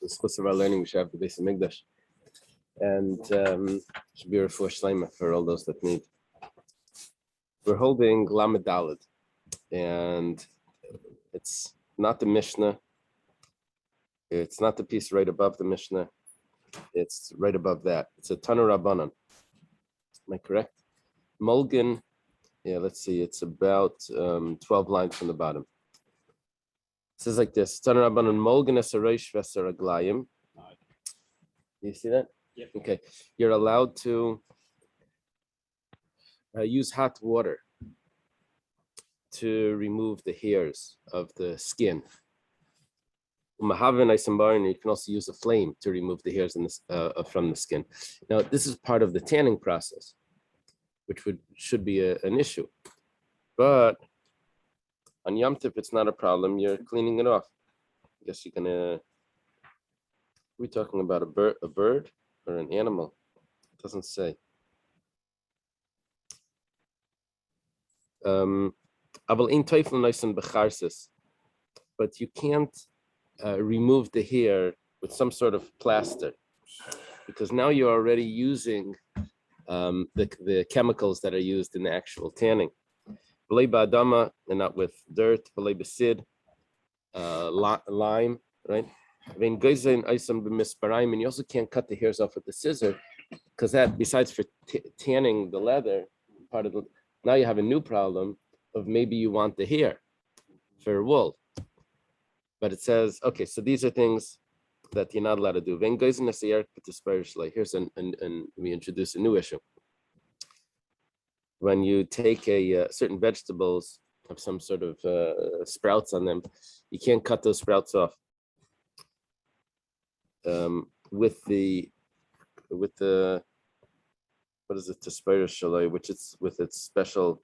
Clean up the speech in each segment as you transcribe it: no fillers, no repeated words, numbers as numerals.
the schus of our learning, we should have the Beitza Mikdash, and should be a refuah shleima for all those that need. We're holding Lamed Daled, and it's not the Mishnah. It's not the piece right above the Mishnah. It's right above that. It's a Tanu Rabbanan. Am I correct? Mulgan. Yeah, let's see. It's about 12 lines from the bottom. It says like this: Tanu Rabbanan Mulgan esareish v'esaraglayim. You see that? Yeah. Okay. You're allowed to use hot water to remove the hairs of the skin. You can also use a flame to remove the hairs from the skin. Now, this is part of the tanning process, which should be an issue. But on Yom Tov, it's not a problem. You're cleaning it off. I guess you're gonna. We're talking about a bird or an animal. It doesn't say. But you can't remove the hair with some sort of plaster, because now you're already using the chemicals that are used in the actual tanning. And not with dirt, lime, right? And you also can't cut the hairs off with the scissor, because that, besides for tanning the leather, now you have a new problem of maybe you want the hair for wool. But it says, okay, so these are things that you're not allowed to do. Here's we introduce a new issue. When you take certain vegetables have some sort of sprouts on them, you can't cut those sprouts off with the what is it, Tisperish Shalai, which is with its special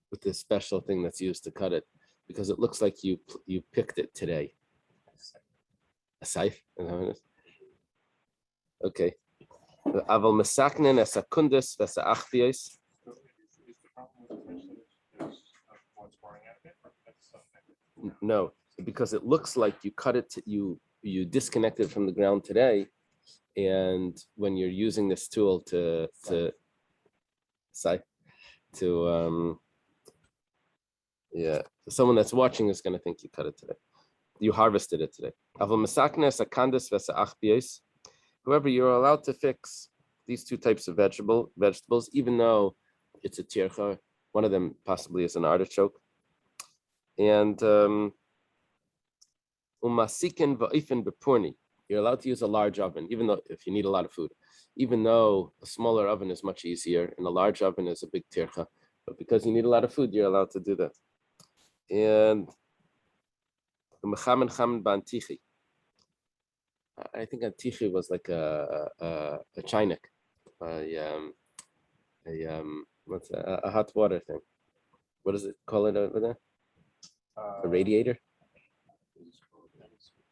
with this special thing that's used to cut it, because it looks like you picked it today. A scythe? Okay. Aval mesaknen es akundis ves achvios. No, because it looks like you cut it, you disconnect it from the ground today, and when you're using this tool to someone that's watching is going to think you cut it today. You harvested it today. However, you're allowed to fix these two types of vegetables, even though it's a tircha. One of them possibly is an artichoke. And you're allowed to use a large oven, even though if you need a lot of food, even though a smaller oven is much easier and a large oven is a big tircha. But because you need a lot of food, you're allowed to do that. And I think antichi was like a chinik, what's a hot water thing? What does it call it over there? A radiator?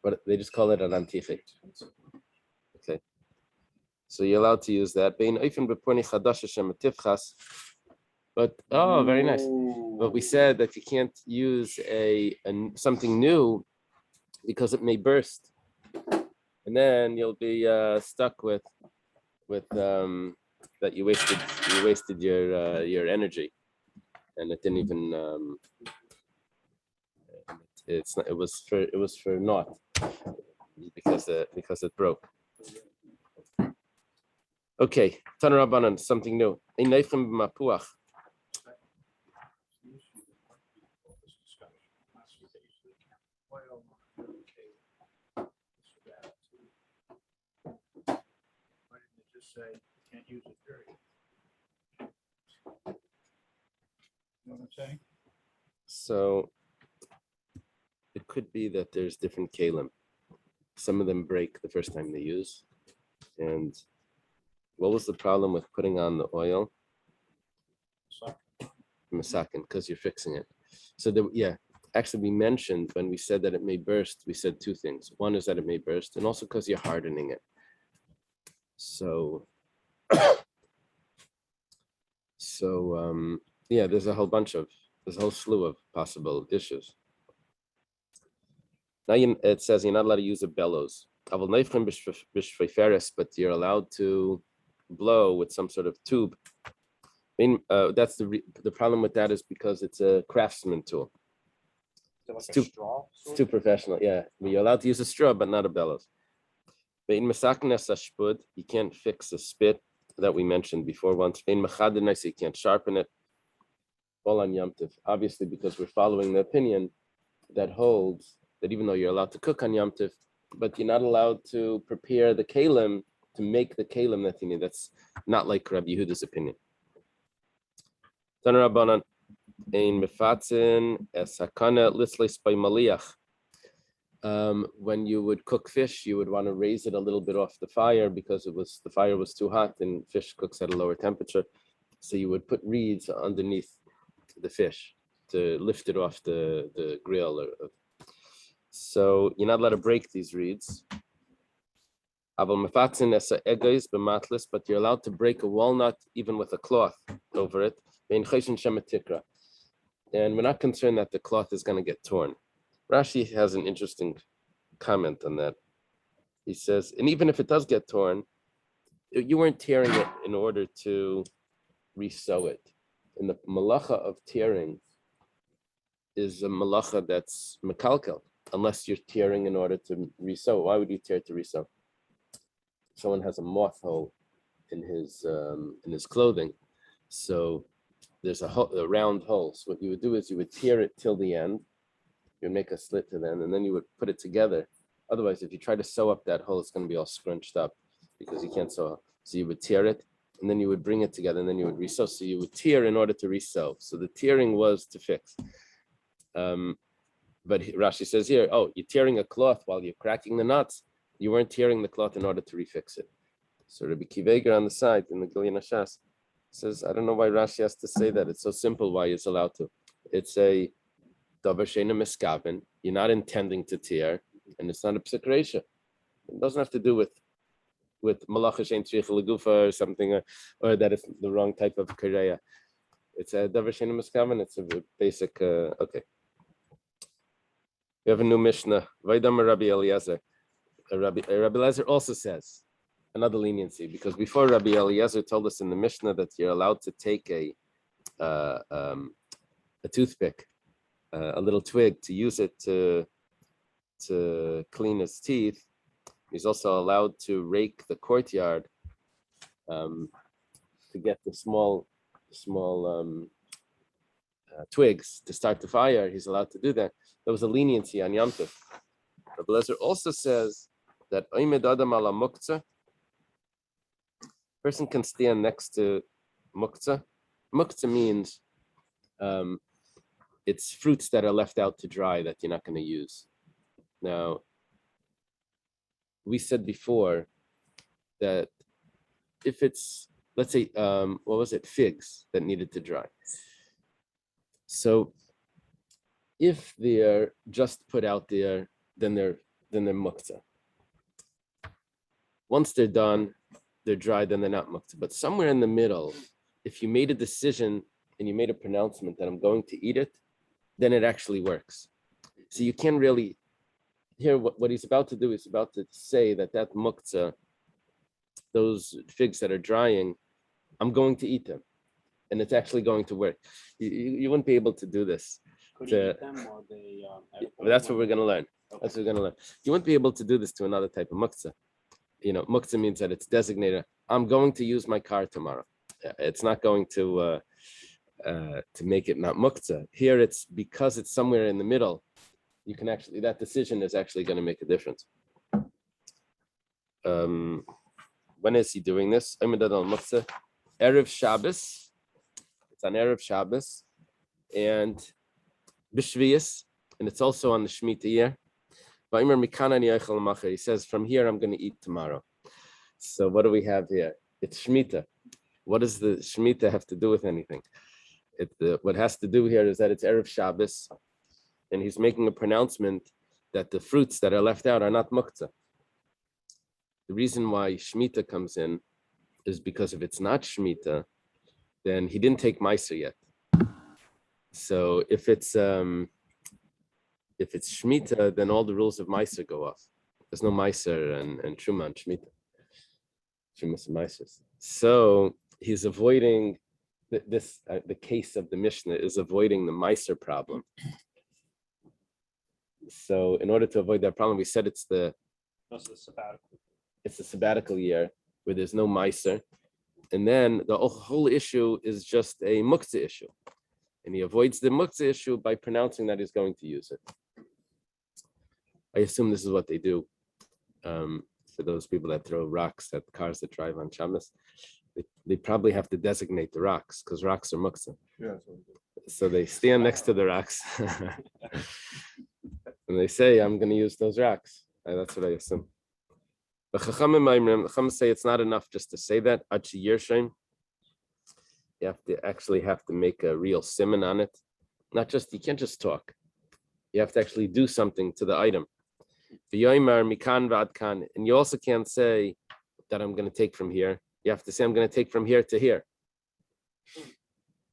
But they just call it an antichi. Okay. So you're allowed to use that. But very nice. But we said that you can't use something new because it may burst, and then you'll be stuck with that you wasted your energy, and it didn't even it was for naught, because it broke. Okay, Tanu Rabbanan, something new. Say you can't use it, period. You know what I'm saying? So it could be that there's different kalim. Some of them break the first time they use. And what was the problem with putting on the oil? Masakin, because you're fixing it. So actually we mentioned when we said that it may burst, we said two things. One is that it may burst, and also because you're hardening it. So there's a whole bunch of There's a whole slew of possible issues. Now it says you're not allowed to use a bellows. But you're allowed to blow with some sort of tube. That's the problem with that is because it's a craftsman tool. Is it It's like a too- straw? It's too professional. Yeah, you're allowed to use a straw, but not a bellows. But in masaknes ashpud, you can't fix a spit that we mentioned before once. In machadinais, you can't sharpen it. All on Yom Tov, obviously, because we're following the opinion that holds that even though you're allowed to cook on Yom Tov, but you're not allowed to prepare the kalim to make the kalim that you need. That's not like Rabbi Yehuda's opinion. Taner Rabbanan ein mefatzin es hakana lisleis by maliach. When you would cook fish, you would want to raise it a little bit off the fire because the fire was too hot and fish cooks at a lower temperature. So you would put reeds underneath the fish to lift it off the grill. So you're not allowed to break these reeds. But you're allowed to break a walnut even with a cloth over it. And we're not concerned that the cloth is going to get torn. Rashi has an interesting comment on that. He says, and even if it does get torn, you weren't tearing it in order to resew it. And the malacha of tearing is a malacha that's mekalkel, unless you're tearing in order to resew. Why would you tear to resew? Someone has a moth hole in his clothing, so there's a round hole. So what you would do is you would tear it till the end. You'd make a slit to the end, and then you would put it together. Otherwise, if you try to sew up that hole, it's going to be all scrunched up because you can't sew. So you would tear it, and then you would bring it together, and then you would resew. So you would tear in order to resew. So the tearing was to fix. But Rashi says here, oh, you're tearing a cloth while you're cracking the nuts. You weren't tearing the cloth in order to refix it. So Rabbi Kiveger on the side in the Gilyon Hashas says, I don't know why Rashi has to say that. It's so simple why he's allowed to. It's a davar sheina miskaven. You're not intending to tear, and it's not a psik reisha. It doesn't have to do with malacha shein tzrich legufa or something, or that it's the wrong type of kareya. It's a davar sheina miskaven. It's a basic. Okay. We have a new Mishnah. Vaydam Rabbi Eliezer. Rabbi Eliezer also says another leniency because before Rabbi Eliezer told us in the Mishnah that you're allowed to take a toothpick, a little twig, to use it to clean his teeth. He's also allowed to rake the courtyard to get the small twigs to start the fire. He's allowed to do that. There was a leniency on Yom Tov. Rabbi Eliezer also says that Oimed Adam ala Muktzah, person can stand next to Muktzah. Muktzah means it's fruits that are left out to dry that you're not going to use. Now, we said before that if it's, let's say, figs that needed to dry. So if they're just put out there, then they're muktzah. Once they're done, they're dry, then they're not muktzah. But somewhere in the middle, if you made a decision and you made a pronouncement that I'm going to eat it, then it actually works. So you can't really, here what he's about to do is about to say that muktzah, those figs that are drying, I'm going to eat them. And it's actually going to work. You wouldn't be able to do this. Could you eat them or they? That's what we're going to learn. Okay. That's what we're going to learn. You wouldn't be able to do this to another type of muktzah. Muktzah means that it's designated. I'm going to use my car tomorrow. It's not going to make it not muktzah. Here, it's because it's somewhere in the middle. You can actually, that decision is actually going to make a difference. When is he doing this? Erev Shabbos. It's on Erev Shabbos and B'Shvius, and it's also on the Shemitah year. He says, from here I'm going to eat tomorrow. So what do we have here? It's Shemitah. What does the Shemitah have to do with anything? What has to do here is that it's Erev Shabbos, and he's making a pronouncement that the fruits that are left out are not muktzah. The reason why Shemitah comes in is because if it's not Shemitah, then he didn't take Meiser yet. So if it's Shemitah, then all the rules of Meiser go off. There's no Meiser and Truma and Shemitah. Trumas and Meisers. So he's avoiding the case of the Mishnah is avoiding the Meiser problem. So in order to avoid that problem, we said it's the sabbatical year where there's no Meiser. And then the whole issue is just a muktzah issue. And he avoids the muktzah issue by pronouncing that he's going to use it. I assume this is what they do. For those people that throw rocks at cars that drive on Shabbos, they probably have to designate the rocks because rocks are muktzah. Yeah, so they stand next to the rocks and they say, I'm going to use those rocks. That's what I assume. But Chachamim say it's not enough just to say that. You have to make a real siman on it. You can't just talk. You have to actually do something to the item. And you also can't say that I'm going to take from here. You have to say I'm going to take from here to here.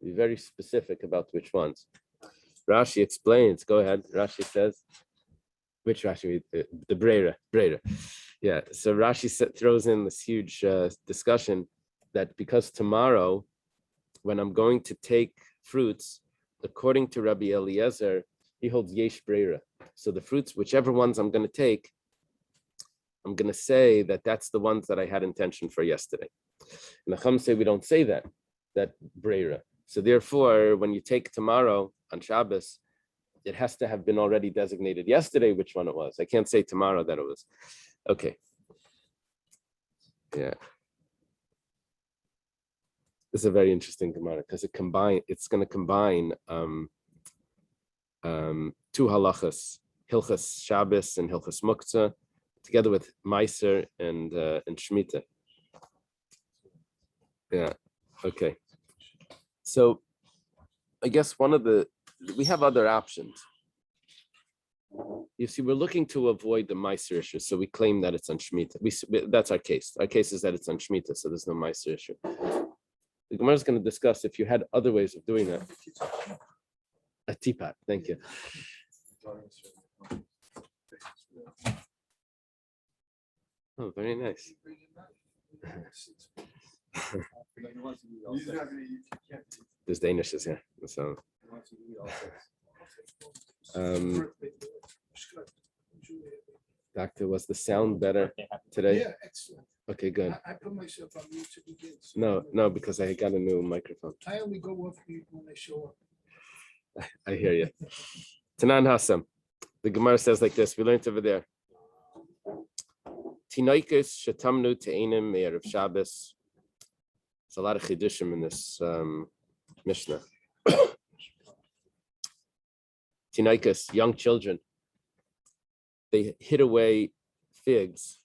Be very specific about which ones. Rashi explains. Go ahead. Rashi says, which Rashi? The Breira. Yeah. So Rashi throws in this huge discussion that because tomorrow, when I'm going to take fruits, according to Rabbi Eliezer, he holds yesh breira. So the fruits, whichever ones I'm going to take, I'm going to say that that's the ones that I had intention for yesterday. And the Chum say we don't say that breira. So therefore, when you take tomorrow on Shabbos, it has to have been already designated yesterday which one it was. I can't say tomorrow that it was. Okay. Yeah. This is a very interesting Gemara because it's going to combine two halachas, Hilchas Shabbos and Hilchas Muktzah, together with Meiser and Shemitah. Yeah. Okay. So I guess we have other options. You see, we're looking to avoid the Meiser issue, so we claim that it's on Shemitah. That's our case. Our case is that it's on Shemitah, so there's no Meiser issue. The Gemara is going to discuss if you had other ways of doing that. A teapot, thank you. Oh, very nice. There's Danishes here. So, Doctor, was the sound better today? Yeah, excellent. Okay, good. I put myself on mute to begin. No, because I got a new microphone. I only go off mute when they show up. I hear you. Tanan Hassam. The Gemara says like this. We learned over there. Tinoikis shetamnu te'enim me'erev Shabbos. There's a lot of chidushim in this Mishnah. Tinoikis, young children, they hid away figs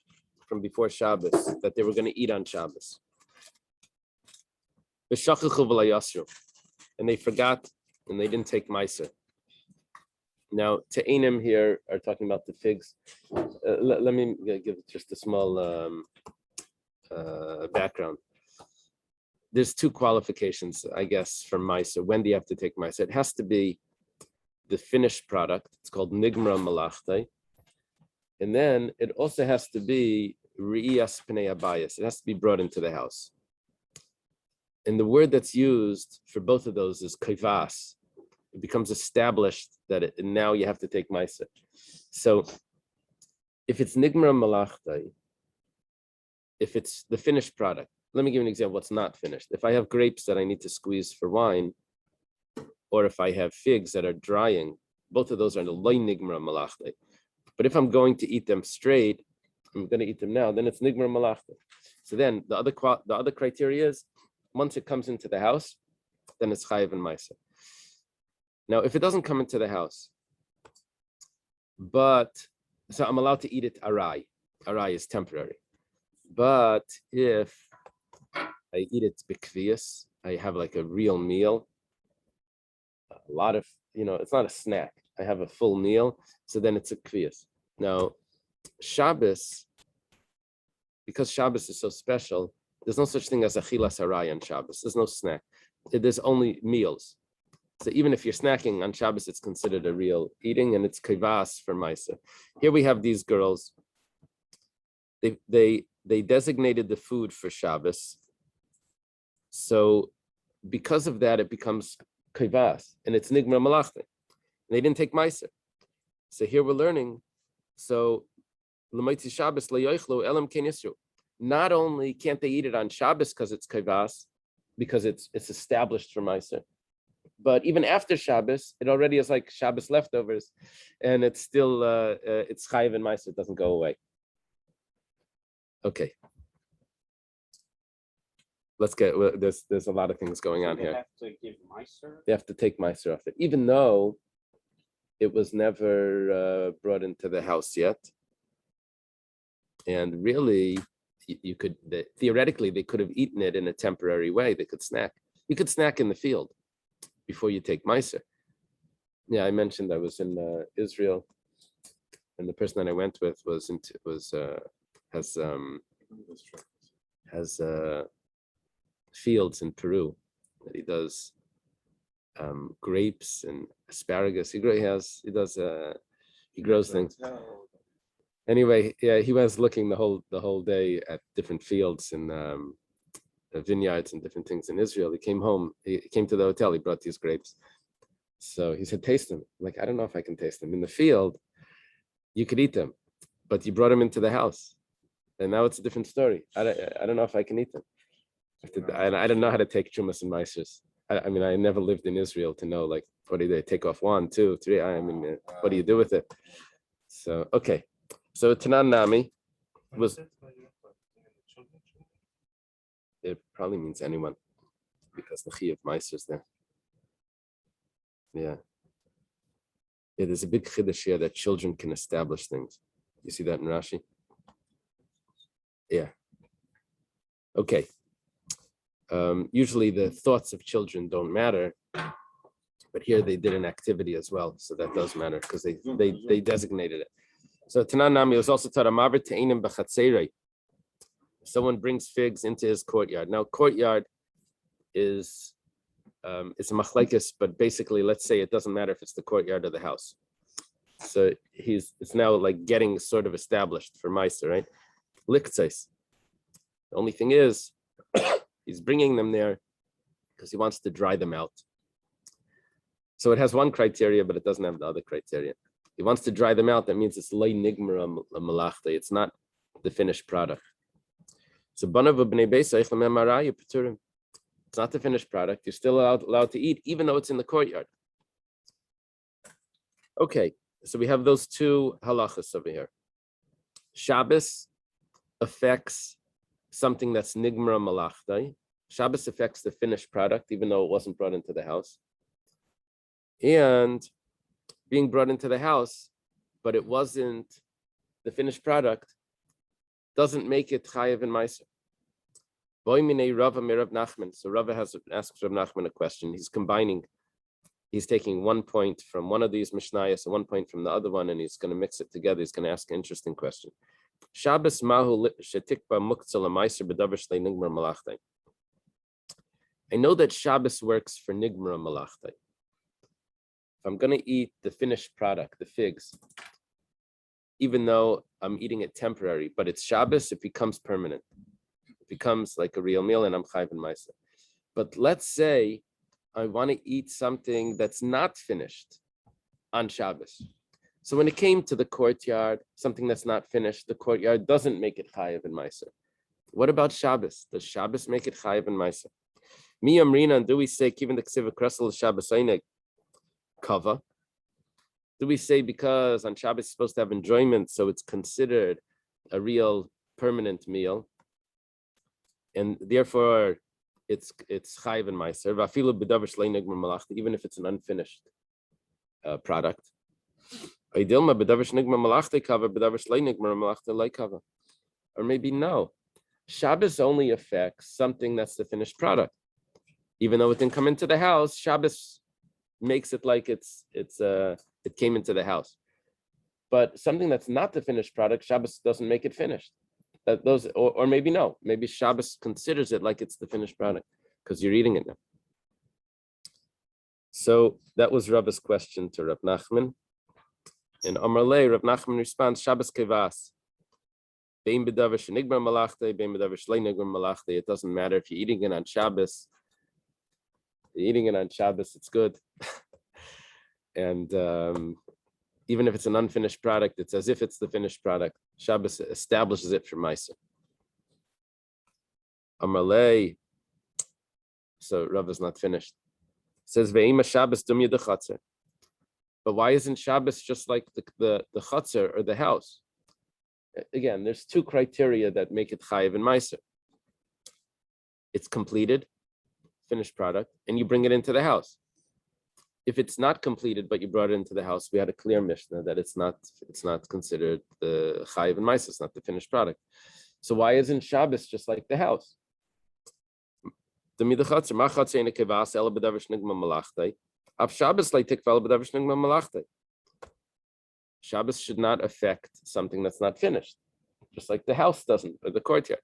from before Shabbos that they were going to eat on Shabbos. And they forgot and they didn't take Meiser. Now, Te'enim here are talking about the figs. Let me give just a small background. There's two qualifications, I guess, for Meiser. When do you have to take Meiser? It has to be the finished product. It's called Nigmra Malachte. And then it also has to be Re'iyas Pnei Abayis. It has to be brought into the house. And the word that's used for both of those is kivas. It becomes established that now you have to take Meiser. So if it's Nigmra Malachte, if it's the finished product, let me give you an example of what's not finished. If I have grapes that I need to squeeze for wine, or if I have figs that are drying, both of those are the loy Nigmra Malachte. But if I'm going to eat them straight, I'm going to eat them now, then it's Nigmar Malachte. So then the other criteria is, once it comes into the house, then it's Chayiv and Meiser. Now, if it doesn't come into the house, so I'm allowed to eat it arai. Arai is temporary. But if I eat it bikvias, I have like a real meal, a lot of, it's not a snack. I have a full meal, so then it's a kviyas. Now, Shabbos, because Shabbos is so special, there's no such thing as achilas harai on Shabbos. There's no snack. There's only meals. So even if you're snacking on Shabbos, it's considered a real eating, and it's kivas for Maisa. Here we have these girls. They designated the food for Shabbos. So because of that, it becomes kivas, and it's nigmar malachta. They didn't take Maisa. So here we're learning. So l'maitzi Shabbos le'yochlu elam ken yisru. Not only can't they eat it on Shabbos because it's kivas, because it's established for Maisa, but even after Shabbos, it already is like Shabbos leftovers, and it's still it's chayiv and Maisa. It doesn't go away. Okay, let's get. There's a lot of things going on here. Have to give Meiser. They have to take Meiser off it, even though it was never brought into the house yet. And really, you could theoretically they could have eaten it in a temporary way. They could snack. You could snack in the field before you take Meiser. Yeah, I mentioned I was in Israel, and the person that I went with has fields in Peru that he does grapes and asparagus. He grows things. Anyway, yeah, he was looking the whole day at different fields and vineyards and different things in Israel. He came home. He came to the hotel. He brought these grapes. So he said, "Taste them." I'm like, I don't know if I can taste them. In the field, you could eat them, but you brought them into the house, and now it's a different story. I don't know if I can eat them. I don't know how to take chumas and meisers. I mean, I never lived in Israel to know, like, what do they take off 1, 2, 3? I mean, what do you do with it? So, okay. So Tanan Nami was, it probably means anyone, because the chi of meisers there. Yeah. Yeah, there's a big chiddush here that children can establish things. You see that in Rashi? Yeah. Okay. Usually the thoughts of children don't matter, but here they did an activity as well, so that does matter because they designated it. So Tanan Nami was also taught amaver te'inim b'chatzeirei. Someone brings figs into his courtyard. Now, courtyard is it's a machlekes, but basically, let's say it doesn't matter if it's the courtyard or the house. So it's now like getting sort of established for Meiser, right? Liktzais. The only thing is, he's bringing them there because he wants to dry them out. So it has one criteria, but it doesn't have the other criteria. He wants to dry them out. That means it's lei nigmara malachta. It's not the finished product. So banav b'nei beisa eichem emarayu peturim. It's not the finished product. You're still allowed to eat, even though it's in the courtyard. Okay, so we have those two halachas over here. Shabbos affects something that's nigmara malachta. Shabbos affects the finished product, even though it wasn't brought into the house. And being brought into the house, but it wasn't the finished product, doesn't make it chayev and meiser. So Rava asks Rav Nachman a question. He's taking 1 point from one of these Mishnayos and 1 point from the other one, and he's going to mix it together. He's going to ask an interesting question. Shabbos mahu shetikba muktzal meiser b'davar shlei nigmar malachtai. I know that Shabbos works for nigmar malachtai. If I'm going to eat the finished product, the figs, even though I'm eating it temporary, but it's Shabbos, it becomes permanent. It becomes like a real meal, and I'm chayv and meiser. But let's say I want to eat something that's not finished on Shabbos. So when it came to the courtyard, something that's not finished, the courtyard doesn't make it chayev and meiser. What about Shabbos? Does Shabbos make it chayev and meiser? Mi amrina, and do we say given the ksiva kresel Shabbos einig kava? Do we say because on Shabbos it's supposed to have enjoyment, so it's considered a real permanent meal, and therefore it's chayiv and meiser, v'afilu b'davar shlei nigmar malachta, even if it's an unfinished product. Or maybe no. Shabbos only affects something that's the finished product. Even though it didn't come into the house, Shabbos makes it like it came into the house. But something that's not the finished product, Shabbos doesn't make it finished. Or maybe no. Maybe Shabbos considers it like it's the finished product because you're eating it now. So that was Rabba's question to Rav Nachman. In Amar Lei, Rav Nachman responds, Shabbos kevas. Bein b'davar shenigbar malachte, bein b'davar shlei nigbar malachte. It doesn't matter if you're eating it on Shabbos. You're eating it on Shabbos, it's good. And even if it's an unfinished product, it's as if it's the finished product. Shabbos establishes it for Meiser. Amar Lei. So Rav is not finished. It says Ve'ima Shabbos dum yed chatzer. But why isn't Shabbos just like the chatzer or the house? Again, there's two criteria that make it chayiv and meiser. It's completed, finished product, and you bring it into the house. If it's not completed, but you brought it into the house, we had a clear Mishnah that it's not considered the chayiv and meiser. It's not the finished product. So why isn't Shabbos just like the house? Shabbos should not affect something that's not finished, just like the house doesn't, or the courtyard.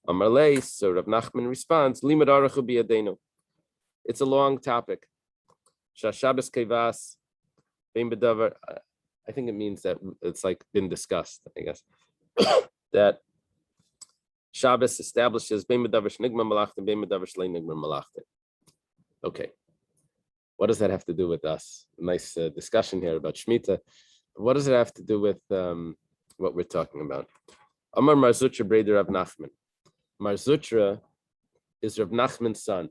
Amar Lei, so Rav Nachman responds, Limud arachu biyadenu. It's a long topic. Shabbos kevas, bein b'davar. I think it means that it's like been discussed, I guess. That Shabbos establishes bein b'davar shnigma malachte, bein b'davar shlei nigma malachte. Okay. What does that have to do with us? Nice discussion here about Shemitah. What does it have to do with what we're talking about? Amar Mar Zutra Breder Rav Nachman. Mar Zutra is Rav Nachman's son.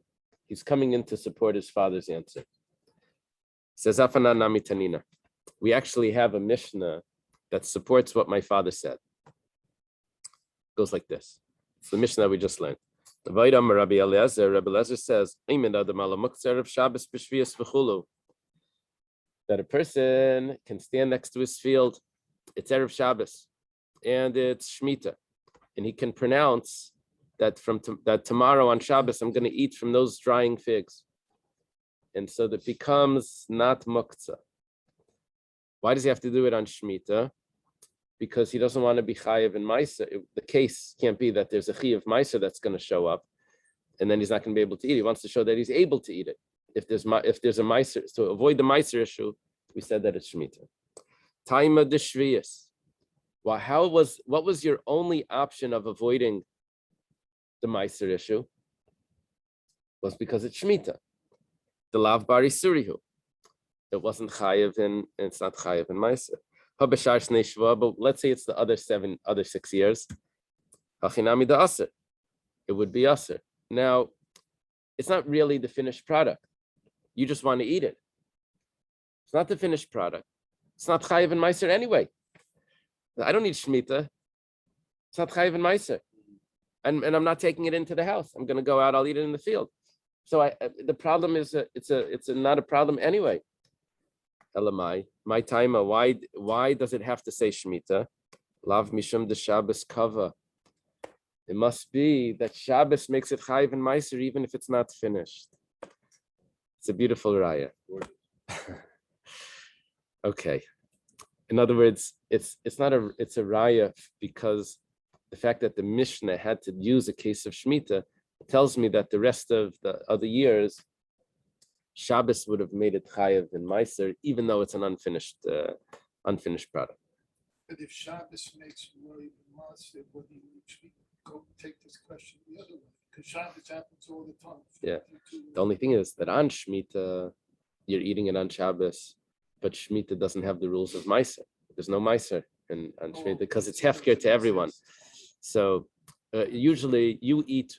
He's coming in to support his father's answer. Says Afana Nami Tanina. We actually have a Mishnah that supports what my father said. It goes like this. It's the Mishnah we just learned. Rabbi Eliezer says, that a person can stand next to his field. It's Erev Shabbos, and it's Shemitah, and he can pronounce that that tomorrow on Shabbos I'm going to eat from those drying figs, and so that becomes not muktzah. Why does he have to do it on Shemitah? Because he doesn't want to be chayiv in Meiser. The case can't be that there's a chayiv Meiser that's going to show up, and then he's not going to be able to eat. He wants to show that he's able to eat it. If there's a Meiser, to avoid the Meiser issue, we said that it's Shemitah. Taima de Shviyas. Well, what was your only option of avoiding the Meiser issue? Was because it's Shemitah. The Lav Bari Surihu. It wasn't chayiv and it's not chayiv in Meiser. But let's say it's the other 6 years. Hachinami da aser. It would be aser. Now, it's not really the finished product. You just want to eat it. It's not the finished product. It's not chayiv and meiser anyway. I don't need shemitah. It's not chayiv and meiser, and I'm not taking it into the house. I'm going to go out. I'll eat it in the field. So the problem is it's not a problem anyway. Elamai, my timer. Why does it have to say shemitah? Lav mishum de Shabbos kava. It must be that Shabbos makes it chayiv and meiser even if it's not finished. It's a beautiful raya. Okay. In other words, it's a raya because the fact that the Mishnah had to use a case of Shemitah tells me that the rest of the other years, Shabbos would have made it chayiv and meiser, even though it's an unfinished product. But if Shabbos makes more even massive, what do you go take this question the other way? Because Shabbos happens all the time. Yeah. The only thing is that on Shemitah, you're eating it on Shabbos, but Shemitah doesn't have the rules of Meiser. There's no Meiser on Shemitah because it's hefker to everyone. So usually you eat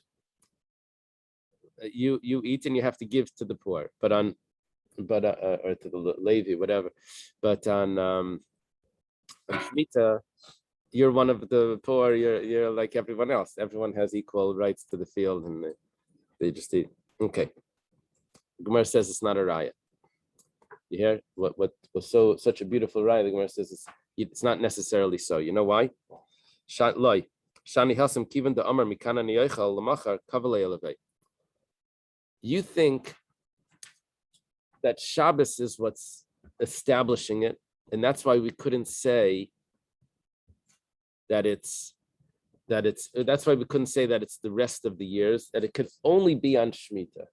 and you have to give to the poor, or to the Levi, whatever. But on Shemitah, you're one of the poor. You're like everyone else. Everyone has equal rights to the field, and they just eat. Okay. Gemara says it's not a raya. You hear what was such a beautiful raya? The Gemara says it's not necessarily so. You know why? Shani hasam kivan de amar mikana niyochal lamachar kavalei elevei. You think that Shabbos is what's establishing it, and that's why we couldn't say that's why we couldn't say that it's the rest of the years, that it could only be on Shemitah.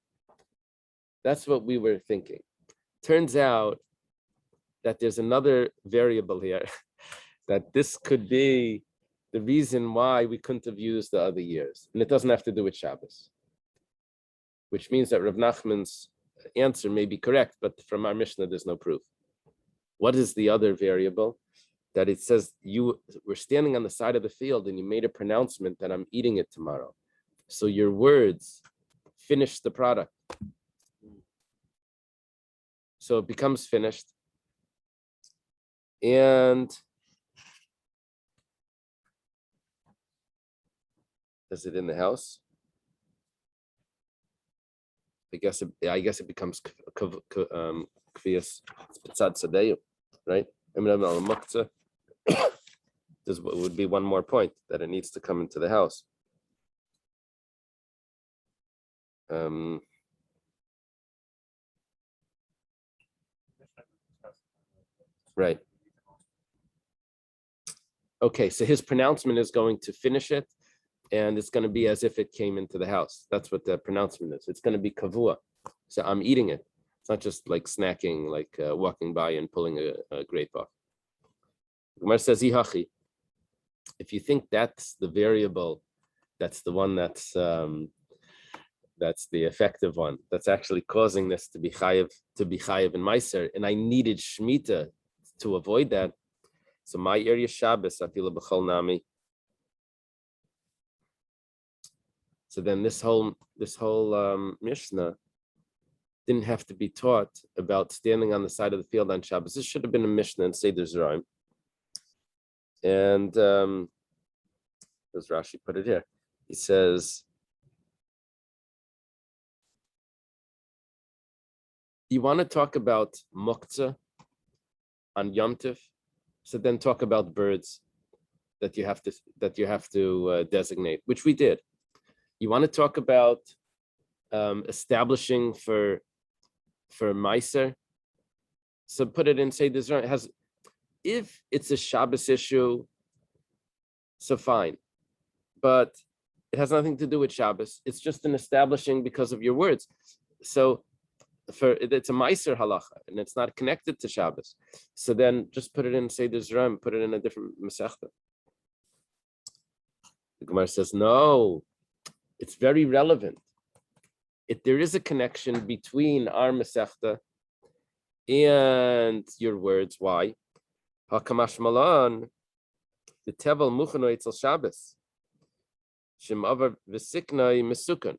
That's what we were thinking. Turns out that there's another variable here, that this could be the reason why we couldn't have used the other years. And it doesn't have to do with Shabbos, which means that Rav Nachman's answer may be correct, but from our Mishnah, there's no proof. What is the other variable? That it says you were standing on the side of the field and you made a pronouncement that I'm eating it tomorrow. So your words finish the product. So it becomes finished. And is it in the house? I guess it becomes kvias b'tzad sadeyu, right? There would be one more point that it needs to come into the house. Right. Okay, so his pronouncement is going to finish it, and it's going to be as if it came into the house. That's what the pronouncement is. It's going to be kavua. So I'm eating it. It's not just like snacking, like walking by and pulling a grape off. Gemara says, Ihachi. If you think that's the variable, that's the one that's the effective one, that's actually causing this to be chayiv in Meiser, and I needed Shemitah to avoid that. So my area Shabbos, Afila B'chol Nami. So then this whole Mishnah didn't have to be taught about standing on the side of the field on Shabbos. This should have been a Mishnah and Seder Zeraim. And as Rashi put it here, he says, you want to talk about muktzah on Yom Tov, so then talk about birds that you have to designate, which we did. You want to talk about establishing for Meiser, so put it in, say this has, if it's a Shabbos issue, so fine, but it has nothing to do with Shabbos. It's just an establishing because of your words. So it's a Meiser halacha, and it's not connected to Shabbos. So then just put it in, say this Ram, put it in a different Masechta. The Gemara says, no, it's very relevant. There is a connection between our Masechta and your words. Why? Hakamash malan, the tevel muchano etzel Shabbos, shem avar v'siknai mesukan.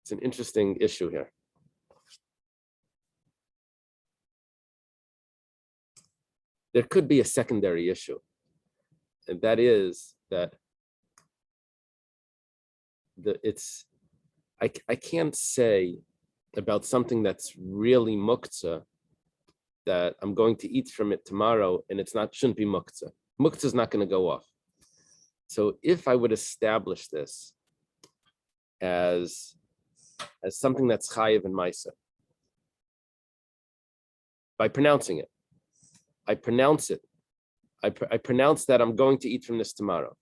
It's an interesting issue here. There could be a secondary issue, and that is that I can't say about something that's really muktzah that I'm going to eat from it tomorrow, and shouldn't be muktzah. Muktzah is not going to go off. So if I would establish this as something that's chayiv and ma'aser by pronouncing it, I pronounce it. I pronounce that I'm going to eat from this tomorrow.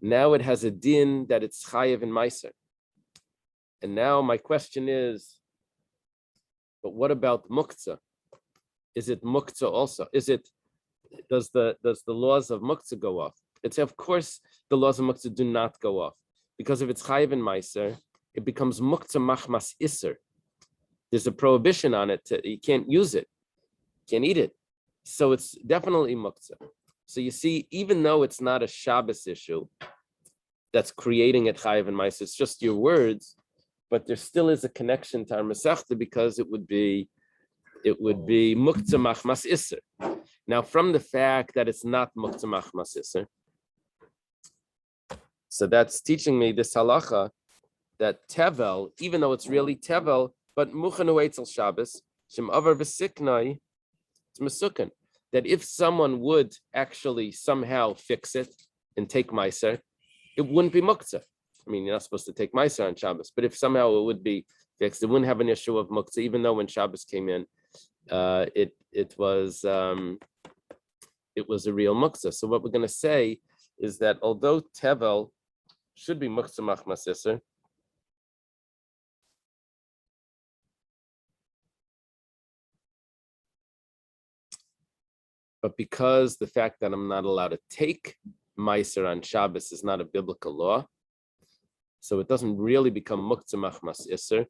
Now it has a din that it's chayiv and ma'aser. And now my question is, but what about muktzah? Is it muktzah also? Does the laws of muktzah go off? It's, of course, the laws of muktzah do not go off, because if it's chayiv and ma'aser, it becomes muktzah machmas iser. There's a prohibition on it. You can't use it. You can't eat it. So it's definitely muktzah. So you see, even though it's not a Shabbos issue that's creating it chayiv and ma'aser, it's just your words, but there still is a connection to our Masechta, because it would be muktzah machmas iser. Now, from the fact that it's not muktzah machmas iser, so that's teaching me this halacha that tevel, even though it's really tevel, but muchanu eitzel Shabbos, shem avar v'siknai, it's mesukan. That if someone would actually somehow fix it and take meiser, it wouldn't be muktzah. I mean, you're not supposed to take meiser on Shabbos, but if somehow it would be fixed, it wouldn't have an issue of muktzah, even though when Shabbos came in, it was a real muktzah. So what we're going to say is that although tevel should be muktzah machmas iser, but because the fact that I'm not allowed to take Meiser on Shabbos is not a biblical law, so it doesn't really become Muktzah Machmas Isser.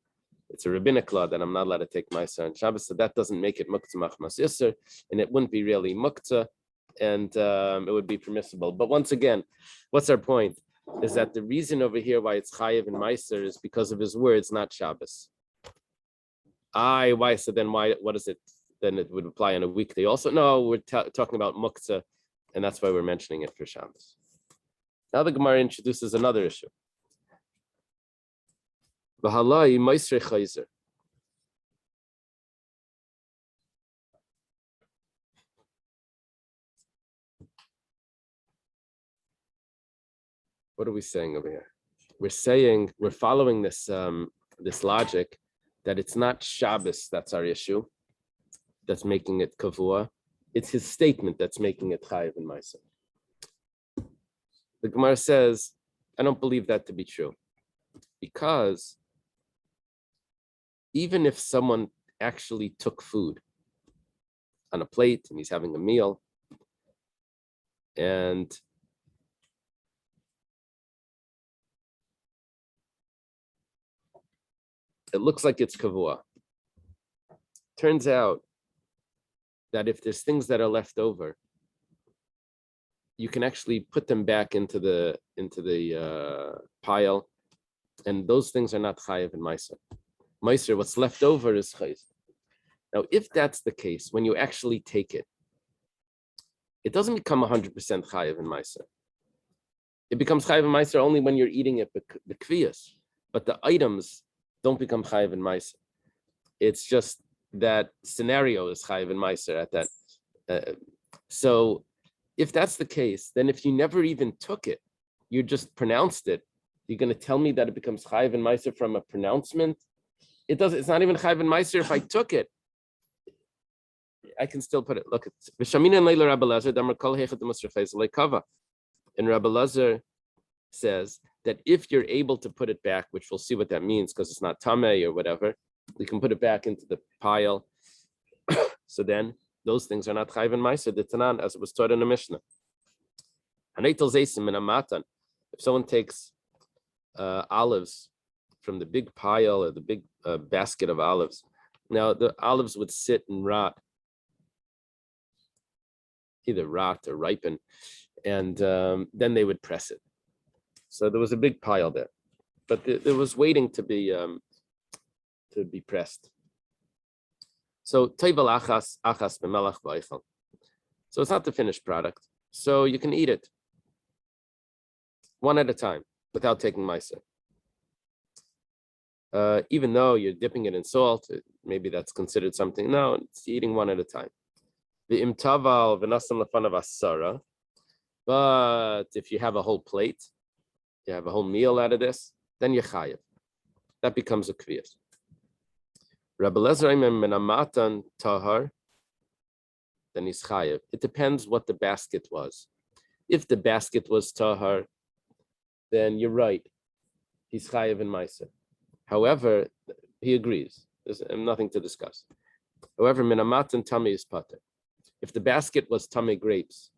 It's a rabbinic law that I'm not allowed to take Meiser on Shabbos, so that doesn't make it Muktzah Machmas Isser, and it wouldn't be really Muktzah, and it would be permissible. But once again, what's our point? Is that the reason over here why it's Chayiv and Meiser is because of his words, not Shabbos. Why? So then why? What is it? Then it would apply on a weekday also? No, we're talking about Muktzah, and that's why we're mentioning it for Shabbos. Now the Gemara introduces another issue. V'halai Meiser Chayzer. What are we saying over here? We're following this this logic that it's not Shabbos that's our issue, that's making it kavua. It's his statement that's making it chayiv and ma'aser. The Gemara says, I don't believe that to be true, because even if someone actually took food on a plate and he's having a meal, and it looks like it's kavua. Turns out that if there's things that are left over, you can actually put them back into the pile, and those things are not chayiv and meiser. Meiser, what's left over is chayiv. Now, if that's the case, when you actually take it, it doesn't become 100% chayiv and meiser. It becomes chayiv and meiser only when you're eating it the kviyas, but the items don't become chayiv and meiser. It's just that scenario is chayiv and meiser at that. So if that's the case, then if you never even took it, you just pronounced it, you're going to tell me that it becomes chayiv and meiser from a pronouncement? It's not even chayiv and meiser if I took it. I can still put it. Look, and Rabbi Lazar says that if you're able to put it back, which we'll see what that means because it's not tamei or whatever, we can put it back into the pile. So then those things are not chayiv and meiser, the Tanan, as it was taught in the Mishnah. If someone takes olives from the big pile or the big basket of olives, now the olives would sit and rot, either rot or ripen, and then they would press it. So there was a big pile there, but it was waiting to be pressed. So toivel achas b'melach v'eichel. So it's not the finished product. So you can eat it one at a time without taking meiser. Even though you're dipping it in salt, maybe that's considered something. No, it's eating one at a time. The imtaval v'nasam lefanav asara. But if you have a whole plate, you have a whole meal out of this, then you're chayiv. That becomes a kviyas. Rabbi Lezer menamatan tahar, then he's chayiv. It depends what the basket was. If the basket was tahar, then you're right. He's chayiv in meiser. However, he agrees. There's nothing to discuss. However, menamatan tami is pater. If the basket was tami grapes,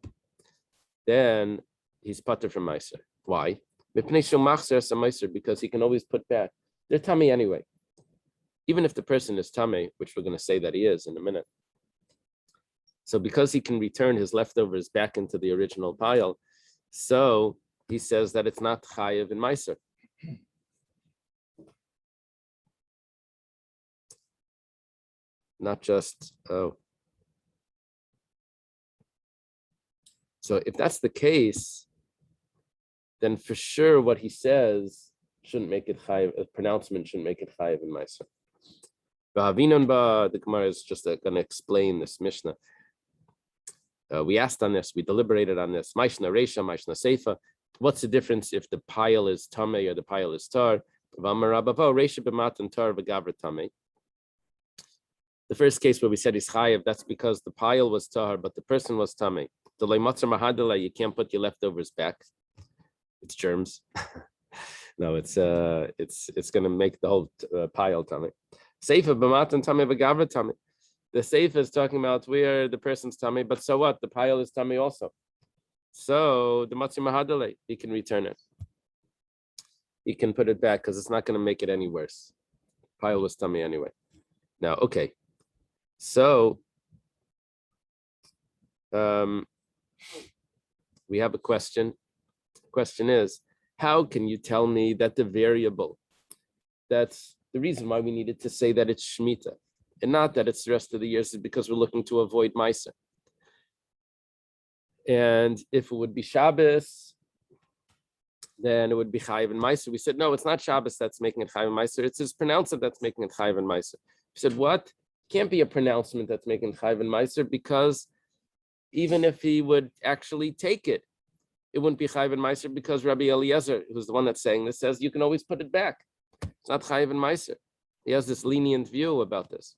then he's pater from meiser. Why? Because he can always put back. They're tummy anyway. Even if the person is tummy, which we're going to say that he is in a minute. So because he can return his leftovers back into the original pile, so he says that it's not chayiv in meiser. Not just, oh. So if that's the case, then for sure what he says shouldn't make it chayiv, a pronouncement shouldn't make it chayiv in meiser. The Gemara is just going to explain this Mishnah. We asked on this, we deliberated on this. Maishna Reisha, Maishna Seifa. What's the difference if the pile is tamei or the pile is tar? The first case where we said he's chayiv, that's because the pile was tar, but the person was tamei. You can't put your leftovers back. It's germs. No, it's going to make the whole pile tummy. Seifa b'matan tummy v'gavra tummy. The Seif is talking about where the person's tummy, but so what? The pile is tummy also. So the Matzi Mahadale, he can return it. He can put it back because it's not going to make it any worse. Pile was tummy anyway. Now, okay. So we have a question. The question is, how can you tell me that the variable, that's the reason why we needed to say that it's Shemitah, and not that it's the rest of the years, is because we're looking to avoid Meiser. And if it would be Shabbos, then it would be Chayiv and Meiser. We said, no, it's not Shabbos that's making it Chayiv and Meiser. It's his pronouncement that's making it Chayiv and Meiser. We said, what? Can't be a pronouncement that's making Chayiv and Meiser, because even if he would actually take it, it wouldn't be Chayiv and Meiser, because Rabbi Eliezer, who's the one that's saying this, says you can always put it back. It's not Chayiv and Meiser. He has this lenient view about this.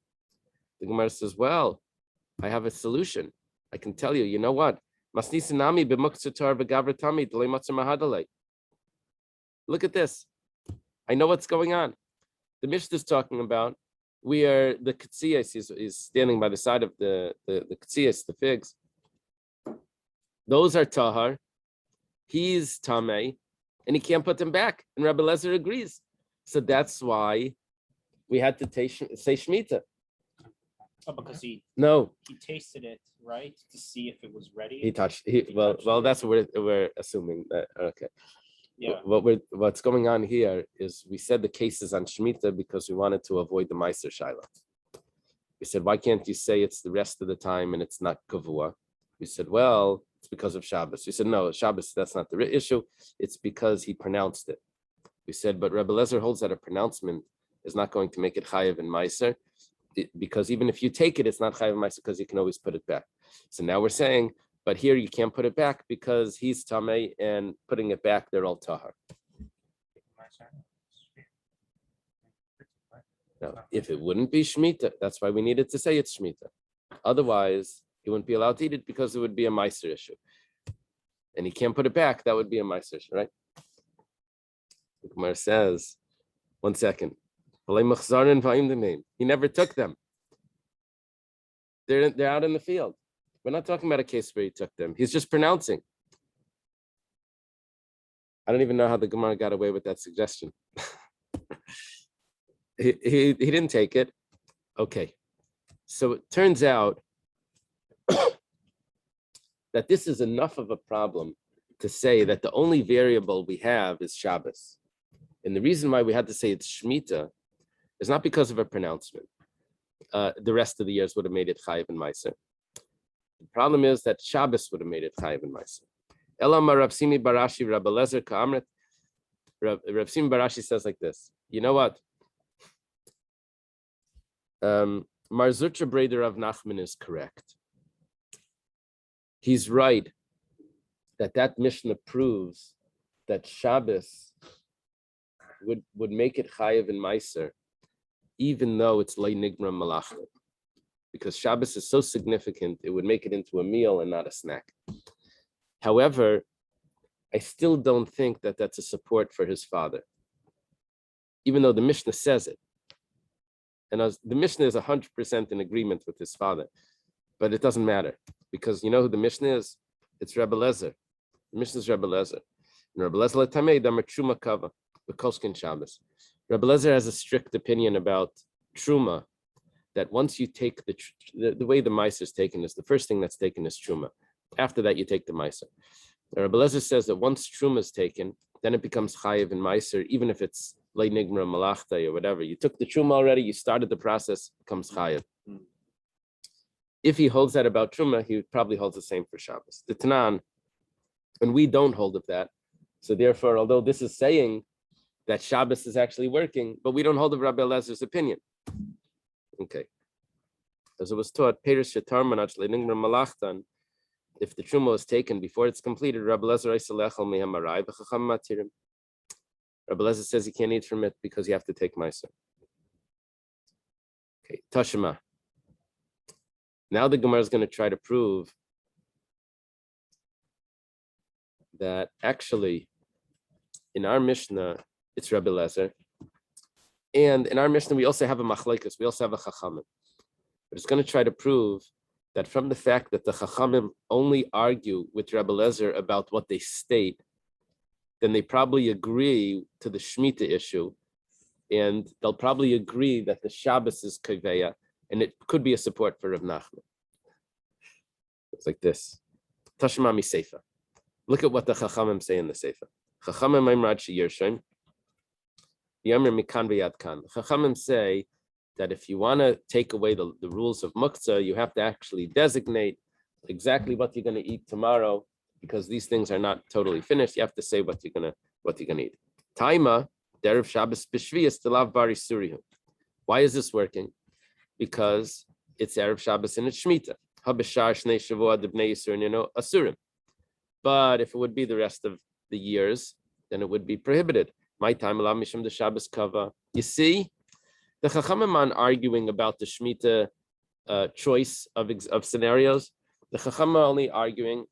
The Gemara says, well, I have a solution. I can tell you, you know what? Look at this. I know what's going on. The Mishnah is talking about, we are the Katsiyas, is standing by the side of the Katsiyas, the figs. Those are Tahar. He's Tameh, and he can't put them back. And Rabbi Lezer agrees. So that's why we had to say Shemitah. Oh, because he tasted it, right, to see if it was ready. He touched. Well, that's what we're assuming. Okay. Yeah. What's going on here is we said the case is on Shemitah because we wanted to avoid the Meiser Shaila. We said, why can't you say it's the rest of the time and it's not Kavua? We said, well, it's because of Shabbos. We said, no, Shabbos, that's not the issue. It's because he pronounced it. We said, but Rebbe Lezer holds that a pronouncement is not going to make it Chayiv and Meiser, because even if you take it, it's not Chayiv and Meiser because you can always put it back. So now we're saying, but here you can't put it back because he's Tameh, and putting it back, they're all Tahar. Now, if it wouldn't be Shemitah, that's why we needed to say it's Shemitah. Otherwise, he wouldn't be allowed to eat it because it would be a Meiser issue. And he can't put it back, that would be a Meiser issue, right? The Gemara says, 1 second. He never took them. They're out in the field. We're not talking about a case where he took them. He's just pronouncing. I don't even know how the Gemara got away with that suggestion. he didn't take it. Okay. So it turns out that this is enough of a problem to say that the only variable we have is Shabbos. And the reason why we had to say it's Shemitah is not because of a pronouncement. The rest of the years would have made it Chayiv and Meiser. The problem is that Shabbos would have made it Chayiv and Meiser. Elamar Rav Simi Barashi Rabbi Lezer Ka'amret. Rav Simi Barashi says like this. You know what? Mar Zutra Breder of Nachman is correct. He's right that Mishnah proves that Shabbos would make it Chayiv and Meiser, even though it's Lei Nigma Malachta. Because Shabbos is so significant, it would make it into a meal and not a snack. However, I still don't think that that's a support for his father, even though the Mishnah says it. And the Mishnah is 100% in agreement with his father, but it doesn't matter, because you know who the Mishnah is? It's Rebbe Lezer. The Mishnah is Rebbe Lezer. And Rebbe Lezer Tamei Damar Truma Kava, the Koskin Shabbos. Rebbe Lezer has a strict opinion about Truma, that once you take the way the Meiser is taken is the first thing that's taken is Truma. After that, you take the Meiser. Rebbe Lezer says that once Truma is taken, then it becomes Chayiv and Meiser, even if it's Lei Nigma Malachta or whatever. You took the Truma already, you started the process, it becomes Chayiv. If he holds that about Truma, he probably holds the same for Shabbos. The Tanan, and we don't hold of that. So therefore, although this is saying that Shabbos is actually working, but we don't hold of Rabbi Elazar's opinion. Okay. As it was taught, Peres Shetar Manach Leinigmer Malachtan, if the Truma is taken before it's completed, Rabbi Elazar Isalechel Mehamarai B'Chacham Matirim. Rabbi Elazar says he can't eat from it because you have to take Meiser. Okay, Tashima. Now the Gemara is going to try to prove that actually in our Mishnah, it's Rabbi Elazar. And in our Mishnah, we also have a machlekes, we also have a chachamim. but it's going to try to prove that from the fact that the Chachamim only argue with Rabbi Lezer about what they state, then they probably agree to the Shemitah issue, and they'll probably agree that the Shabbos is Kaveya, and it could be a support for Rav Nachman. It's like this. Tashmami Seifa. Look at what the Chachamim say in the Seifa. Chachamim Imrad Sheyirshim. Yomer Mikan V'Yad Kan. Chachamim say that if you want to take away the rules of Muktzah, you have to actually designate exactly what you're going to eat tomorrow, because these things are not totally finished. You have to say what you're gonna eat. Taima Derev Shabbos B'Shviyas Telav Bari Surihu. Why is this working? Because it's Erev Shabbos and it's Shemitah. Habishar Shnei Shavua Debnei Yisur Asurim. But if it would be the rest of the years, then it would be prohibited. My time Alav Mishum the Shabbos Kava. You see, the Chachamim aren't arguing about the Shemitah choice of scenarios. The Chachamim are only arguing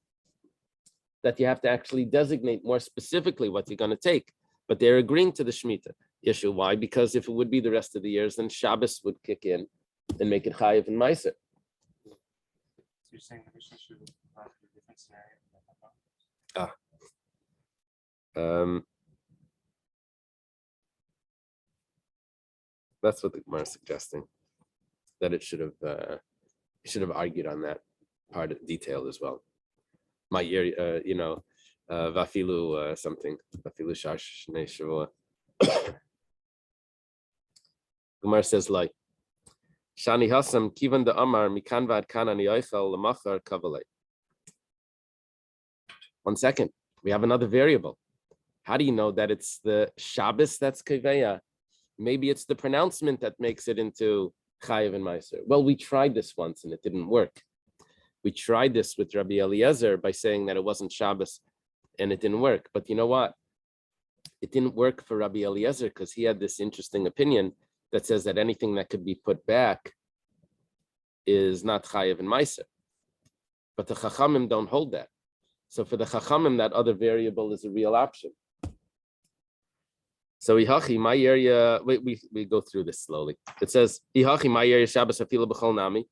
that you have to actually designate more specifically what you're going to take. But they're agreeing to the Shemitah issue. Why? Because if it would be the rest of the years, then Shabbos would kick in and make it Chayiv and Meiser. So you're saying the Mishnah should have a different scenario? That's what the Gemara is suggesting, that it should have argued on that part of detail as well. My ear, vafilu something, vafilu shash shnei shavua. Gemara says like, Shani Hasam kivan da Amar mikan vad kana niyoichel lemachar kavalei. 1 second, we have another variable. How do you know that it's the Shabbos that's kaveya? Maybe it's the pronouncement that makes it into Chayiv and Meiser. Well, we tried this once and it didn't work. We tried this with Rabbi Eliezer by saying that it wasn't Shabbos and it didn't work. But you know what? It didn't work for Rabbi Eliezer because he had this interesting opinion that says that anything that could be put back is not Chayiv and Meiser. But the Chachamim don't hold that. So for the Chachamim, that other variable is a real option. So Ihachi, my area, we go through this slowly. It says, Ihachi, my area, Shabbos Afila B'chol Nami.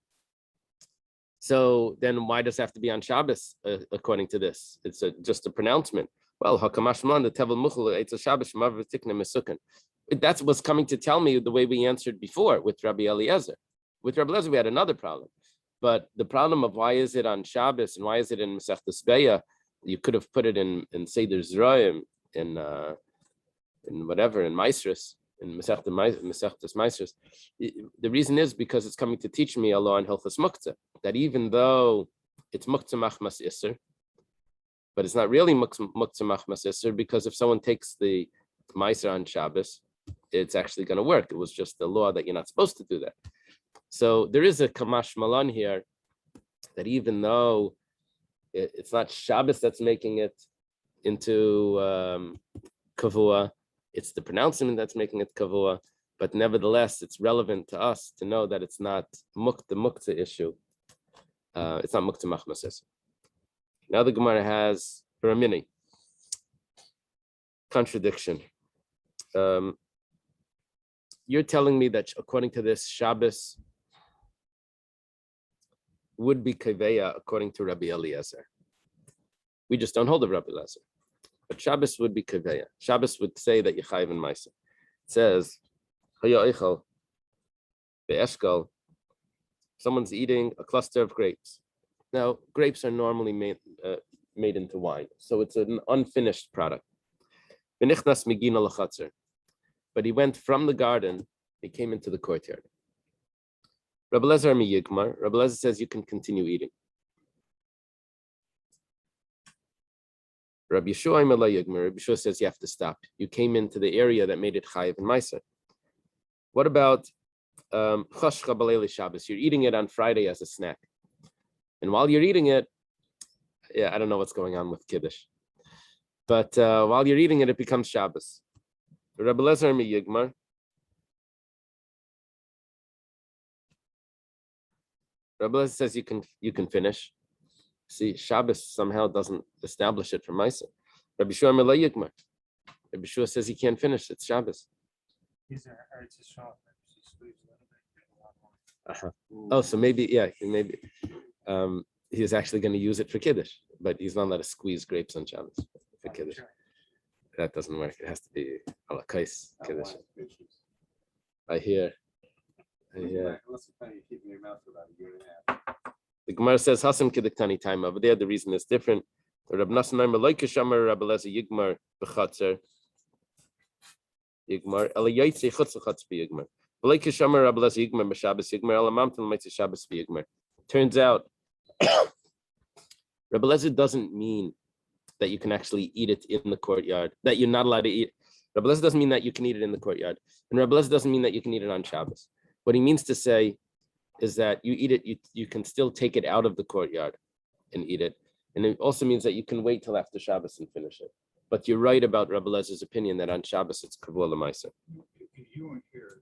So then why does it have to be on Shabbos, according to this? It's just a pronouncement. Well, Hakamash Mlan, the Tevel Muchel, it's a Shabbos, Shemav V'tikna Mesukin. That's what's coming to tell me the way we answered before with Rabbi Eliezer. With Rabbi Eliezer, we had another problem. But the problem of why is it on Shabbos and why is it in Masechtas Beya, you could have put it in Seder Zroim, in whatever, in Maisrus, in Masechtas Maisrus. The reason is because it's coming to teach me a law in Hilchas Muktzah, that even though it's Muktzah Machmas Isser, but it's not really Muktzah Machmas Isser, because if someone takes the Meiser on Shabbos, it's actually going to work. It was just the law that you're not supposed to do that. So there is a Kamash Malan here, that even though it's not Shabbos that's making it into Kavua, it's the pronouncement that's making it Kavua, but nevertheless, it's relevant to us to know that it's not the Muktzah issue. It's not Muktzah Machmas Isser. Now the Gemara has, for a mini, contradiction. You're telling me that according to this, Shabbos would be Kaveya according to Rabbi Eliezer. We just don't hold of Rabbi Eliezer. But Shabbos would be Kaveya. Shabbos would say that Yechayiv and Meiser. It says, someone's eating a cluster of grapes. Now, grapes are normally made into wine, so it's an unfinished product. But he went from the garden, he came into the courtyard. Rabbi Lezer miyigmar. Rabbi Lezer says you can continue eating. Rabbi Yeshua yigmar. Rabbi Yeshua says you have to stop. You came into the area that made it chayiv and meiser. What about choshcha b'leili Shabbos? You're eating it on Friday as a snack, and while you're eating it, I don't know what's going on with Kiddush, but while you're eating it, it becomes Shabbos. Rabbi Lezer miyigmar. Rabbi Lezer says you can finish. See, Shabbos somehow doesn't establish it for Meiser. Rabbi Yeshua yigmar. Rabbi Yeshua says he can't finish. It's Shabbos. These are hard to show. Uh-huh. Oh, so maybe, yeah, maybe he's actually going to use it for Kiddush, but he's not allowed to squeeze grapes on Shabbos for Kiddush. That doesn't work. It has to be ala kais Kiddush. I hear. Unless you're keeping your mouth for about a year and a half. The Gemara says Hasim Kidaktani time over there. The reason is different. The Rab Nasan Aimer like Kishamar Rab Elazar Yigmar B'Chatzer Yigmar Ela Yaitze Chutz L'Chatz B'Yigmar like Kishamar Rab Elazar Yigmar B'Shabbos Yigmar Ela Mamton L'Mitzvah Shabbos B'Yigmar. Turns out Rab Elazar doesn't mean that you can actually eat it in the courtyard, that you're not allowed to eat. Rab Elazar doesn't mean that you can eat it in the courtyard. And Rab Elazar doesn't mean that you can eat it on Shabbos. What he means to say is that you eat it, you can still take it out of the courtyard and eat it. And it also means that you can wait till after Shabbos and finish it. But you're right about Rabbi Elazar's opinion that on Shabbos it's kavua l'maisa. If you weren't here,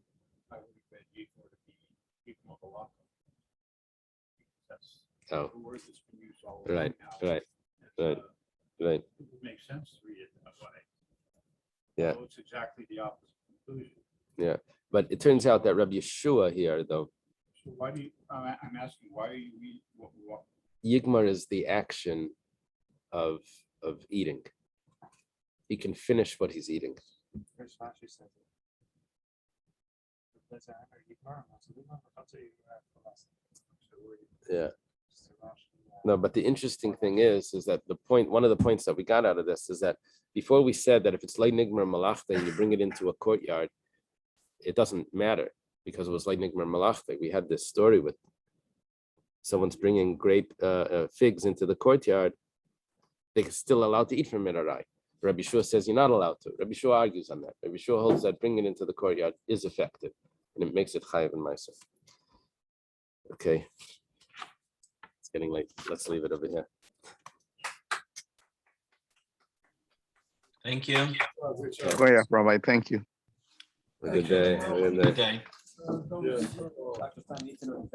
I would have been equal to be equal to lot. That's Oh, the word that's been used all the time right, now. right, It's, right, right. It would make sense to read it that way. Yeah. So it's exactly the opposite conclusion. Yeah. But it turns out that Rabbi Yeshua here, though, So why do you, I'm asking, why are you read, what? Yigmar is the action of eating. He can finish what he's eating. First Rashi says it. Beitza Daf or Yigmar, so we don't have to for last. So we're Yeah. just a Rashi, No, but the interesting thing is that one of the points that we got out of this is that before we said that if it's light nigmar malachta and you bring it into a courtyard, it doesn't matter because it was light nigmar malachta. We had this story with someone's bringing figs into the courtyard. They're still allowed to eat from it, right? Rabbi Shua says you're not allowed to. Rabbi Shua argues on that. Rabbi Shua holds that bringing it into the courtyard is effective and it makes it chayav and ma'aser. Okay. It's getting late. Let's leave it over here. Thank you. Oh, yeah, Rabbi, thank you. Have a good day. Have a good day. Good day. Don't-